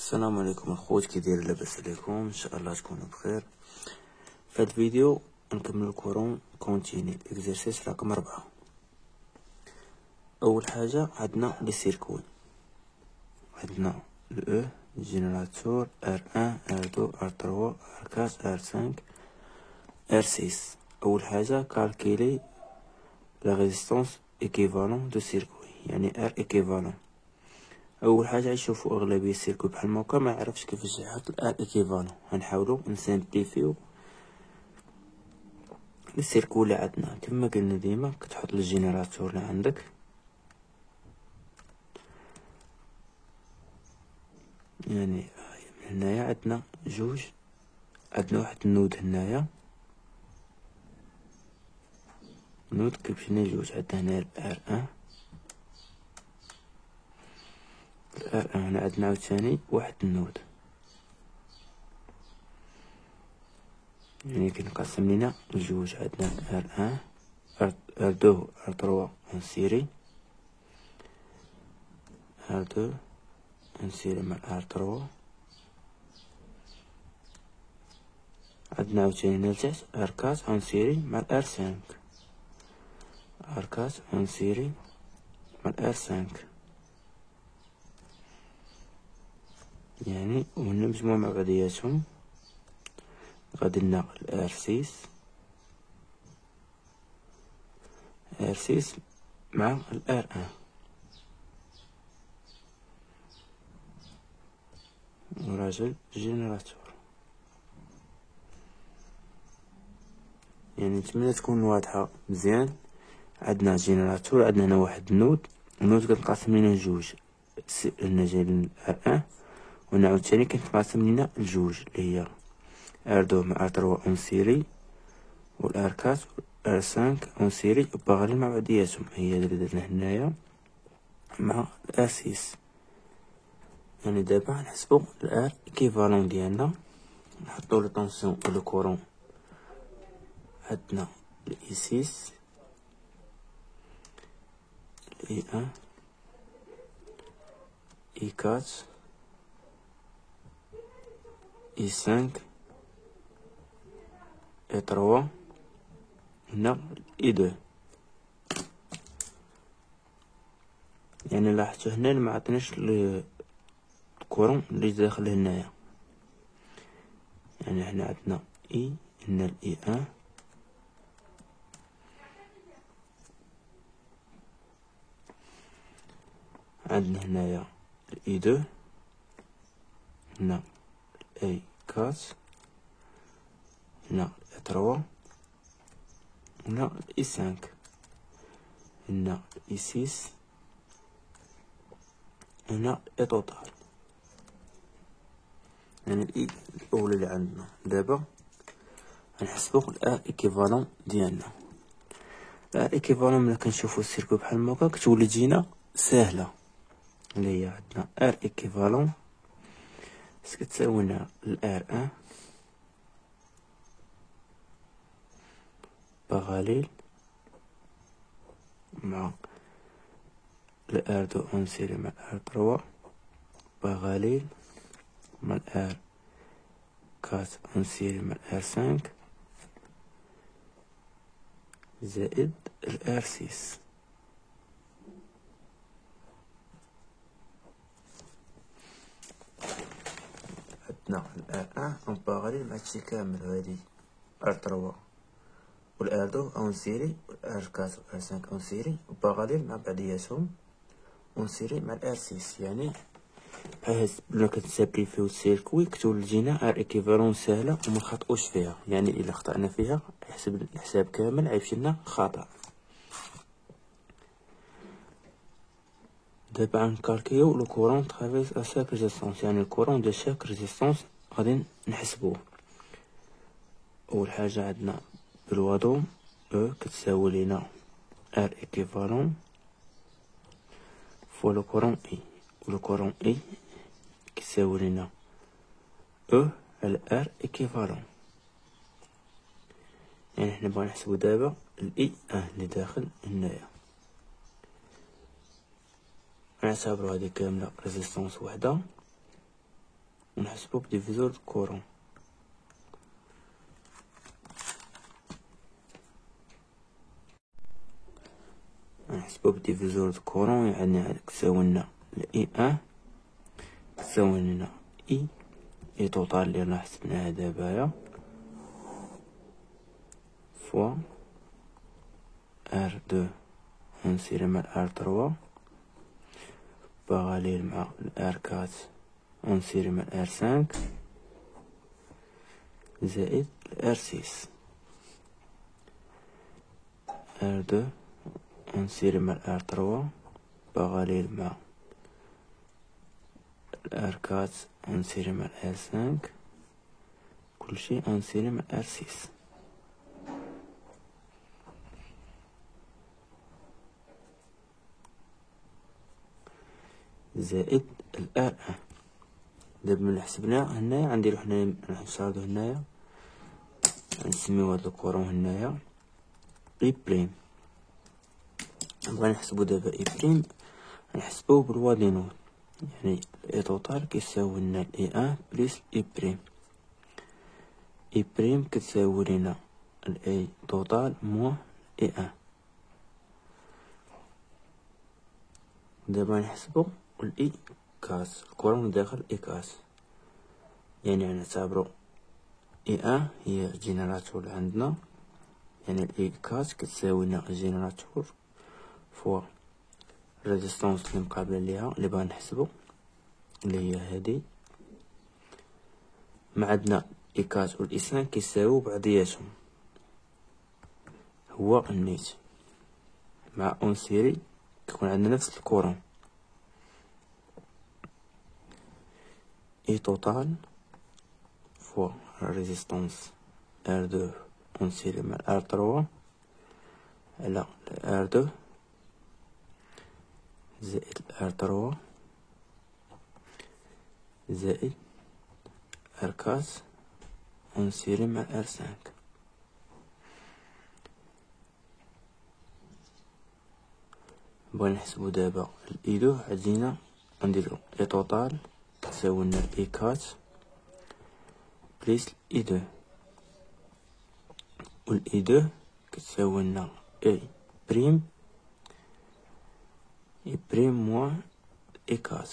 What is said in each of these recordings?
السلام عليكم الخوت، كي داير؟ لاباس عليكم؟ ان شاء الله تكونوا بخير. في هذا الفيديو نكمل الكورون كونتيني اكزرسيس رقم 4. اول حاجه عندنا لي سيركوي، عندنا الاو جينيراتور R1 R2 R3 R4 R5 R6. اول حاجه كالكيلي لا ريزيستانس ايكيفالون دو سيركوي، يعني R ايكيفالون. اول حاجه نشوفوا اغلبيه السيركوي بحال موكا ما يعرفش كيفاش يحط الار ايكيفالون. غنحاولوا نسامبليفيو السيركوي اللي عندنا. كما قلنا ديما كتحط الجينيراتور اللي عندك، يعني من هنايا عندنا جوج، عندنا واحد النود هنايا، نود كيمشينا جوج. عندنا هنا الار ان، الار ان هنا عندنا عاوتاني واحد النود، يعني كنقسم لينا الجوج. عندنا ار ان ار دو ار تروا اون سيري، ار دو اون سيري مع ار تروا. عندنا عاوتاني هنا لتحت ار كات اون سيري مع ار سانك، ار كات اون سيري مع ار سانك، يعني وهنا مجموع مع بعضياتهم غادي لنا الار سيس، ار سيس مع الار ان، وراجل جينيراتور. يعني نتمنى تكون واضحة مزيان. عندنا جينيراتور، عندنا هنا واحد النود كنقسم لينا جوج، هنا جاي الار ان، وهنا عاوتاني كنقسم لينا الجوج اللي هي ار دو مع ار تروا اون سيري، والار كات ار سانك اون سيري باغالين مع بعضياتهم. هي اللي درنا هنايا مع الار سيس. يعني دابا نحسبو الار ايكيفالون ديالنا، نحطو لو طونسيون و لو كورون. عندنا الاي 6 الاي 1 اي 4 اي 5 اي 3 هنا اي 2. يعني لاحظتوا هنا ما عطيناش الكورون اللي داخل هنايا. يعني هنا عندنا اي، هنا الاي 1، عندنا هنايا الاي 2، هنا الاي 4، هنا الاي 3، هنا الاي 5، هنا الاي 6، هنا الاي توتال. يعني الاي الاولى اللي عندنا. دابا غنحسبو الار ايكيفالون ديالنا. الار ايكيفالون ملي كنشوفو السيركو بحال هكا كتولي تجينا ساهله، اللي هي عندنا ار ايكيفالون كتساوي لنا الار ان باغاليل مع الار دو اون سيري مع الار تروا باغاليل مع الار كات اون سيري مع الار 5 زائد الار 6. عندنا الار ان اون باغاليل مع هادشي كامل، هادي ار 3 والار دو اون سيري والار 4 والار 5 اون سيري وباغاليل مع بعضياتهم اون سيري مع الار 6. يعني بحال بلا كنسامبليفيو السيركوي كتولي تجينا ار ايكيفالون ساهله وما نخطئوش فيها. يعني الا خطأنا فيها يحسب الحساب كامل عيمشي لنا خطأ. دابا غنكالكيو لو كورون ترافيس ا شاك ريزيستونس، يعني الكورون ديال شاك ريزيستونس غادي نحسبوه. اول حاجه عندنا بالوادوم او كتساوي لينا ار ايكيفالون فوا لو كورون اي، ولو كورون اي كيساوي لينا او على ار ايكيفالون. يعني حنا بغا نحسبو دابا الاي اللي داخل هنايا. غنعتبرو هادي كامله ريزيستونس وحده، ونحسبو بديفيزور دو كورون. نحسبو بديفيزور دو كورون يعني كتساوي لنا اي ان كتساوي لنا اي توتال اللي رانا حسبناها دابايا فوا ار دو ونسيري مع ار تروا باغاليل مع ار كات ونسيري مع ار سانك زائد ار سيس ار دو ونسيري مع ار تروا باغاليل مع ار كات ونسيري مع ار سانك كلشي ونسيري مع ار سيس زائد الار ان. دابا ملي حسبناه هنايا غنديرو حنايا نشاردو هنايا نسميو هاد الكورون هنايا اي بريم. نبغي نحسبو دابا اي بريم نحسبوه بالوا دي نوت يعني اي توتال كيساوي لنا اي ان بليس اي بريم. اي بريم كتساوي لنا الاي توتال موان اي ان. دابا نحسبو الاي كاس الكورون داخل اي كاس يعني نعتبرو اي ان هي الجينيراتور اللي عندنا يعني الاي كاس كتساوي لنا الجينيراتور فوا الريزيستونس اللي مقابله ليها اللي بغا نحسبو اللي هي هادي ما عندنا اي كات و الاي سان كيساويو بعضياتهم هو النيت مع اون سيري كيكون عندنا نفس الكورون اي توتال فوا ريزيستونس ار دو اون سيري مع ار تروا على ار دو زائد ار تروا زائد ار كاس اون سيري مع ار سانك. بغا نحسبو دابا الاي دو عندنا نديرو اي توتال تساوي لنا اي كات بليس اي دو و الاي دو كتساوي لنا اي بريم اي بريم موان اي كات.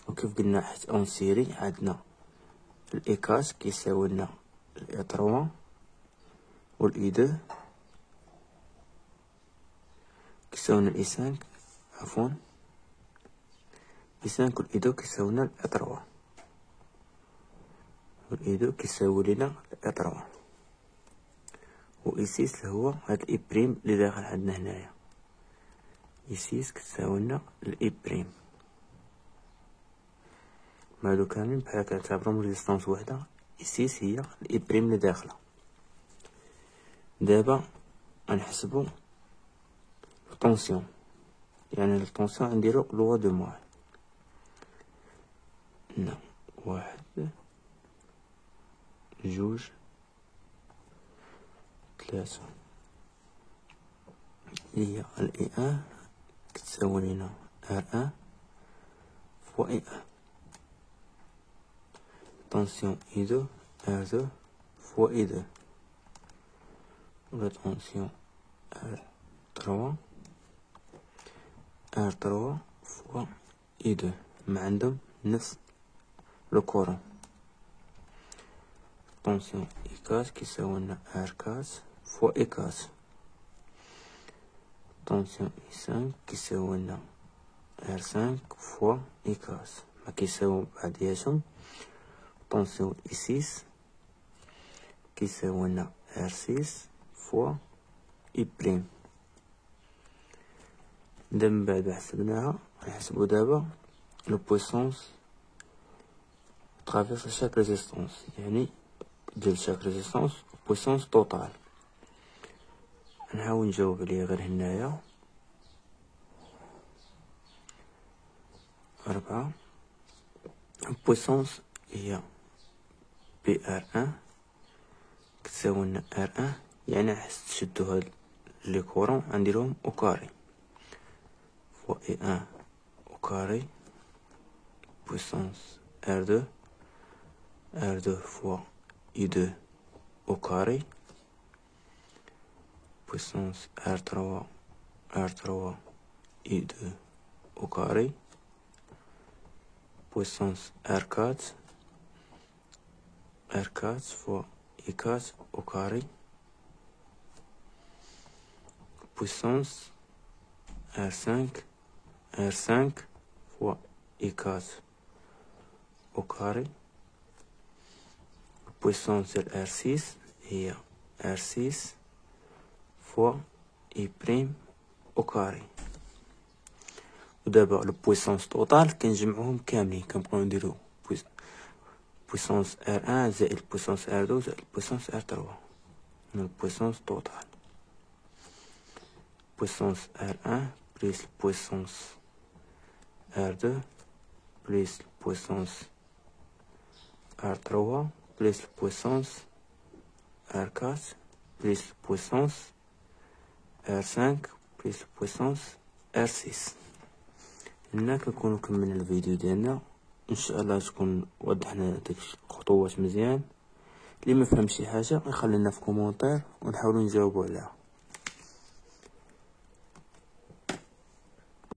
وكيف قلنا حيت اون سيري عندنا الاي كات كيساوي لنا الاي تروا و الاي دو كيساوي لنا الاي سانك عفوا اي سانك و الاي دو كيساوي لنا الاي تروا و الاي دو كيساوي لنا الاي تروا و اي سيس اللي هو هاد الاي بريم اللي داخل عندنا هنايا اي سيس كتساوي لنا الاي بريم. هادو كاملين بحال هكا نعتبرهم ريزيستونس وحده اي سيس هي الاي بريم اللي داخله. دابا غنحسبو الطونسيون يعني الطونسيون نديرو لوا دو موال هنا واحد جوج ثلاثة هي الاي ان كتساوي لنا ار ان فوا اي ان. طونسيون اي دو ار دو فوا اي دو ولا طونسيون ار تروا ار تروا فوا اي دو ما عندهم نفس لو كورون. طونسيون اي كاس كيساوي لنا ار كاس فوا اي كاس. طونسيون اي سانك كيساوي لنا ار سانك فوا اي كاس ما كيساويو بعضياتهم. طونسيون اي سيس كيساوي لنا ار سيس فوا اي بريم. دابا من بعد حسبناها غنحسبو دابا لو بويسونس ترافيرس شاك ريزيستونس يعني ديال شاك ريزيستونس بويسونس توتال. نحاول نجاوب عليه غير هنايا 4 بويسونس هي بي ار ان كتساوي لنا ار ان يعني حس تشدو هاد لي كورون غنديرهم او كاري فوا اي ان او كاري puissance R2 fois I2 au carré, puissance R3 I2 au carré, puissance R4 fois I4 au carré, puissance R5 fois I4 au carré, puissance R6 et R6 fois I' au carré. ودابا لو بويسونس توتال كنجمعوهم كاملين كنبقاو نديرو بويسونس R1 زائد بويسونس R2 زائد بويسونس R3 من البويسونس توتال. puissance R1 plus puissance R2 plus puissance R3 plus puissance R4 plus puissance R5 plus puissance R6. هنا كنكونو كملنا الفيديو ديالنا، ان شاء الله تكون وضحنا داك الخطوات مزيان. اللي ما فهمش شي حاجه يخلي لنا في كومونتير ونحاولوا نجاوبوا عليها.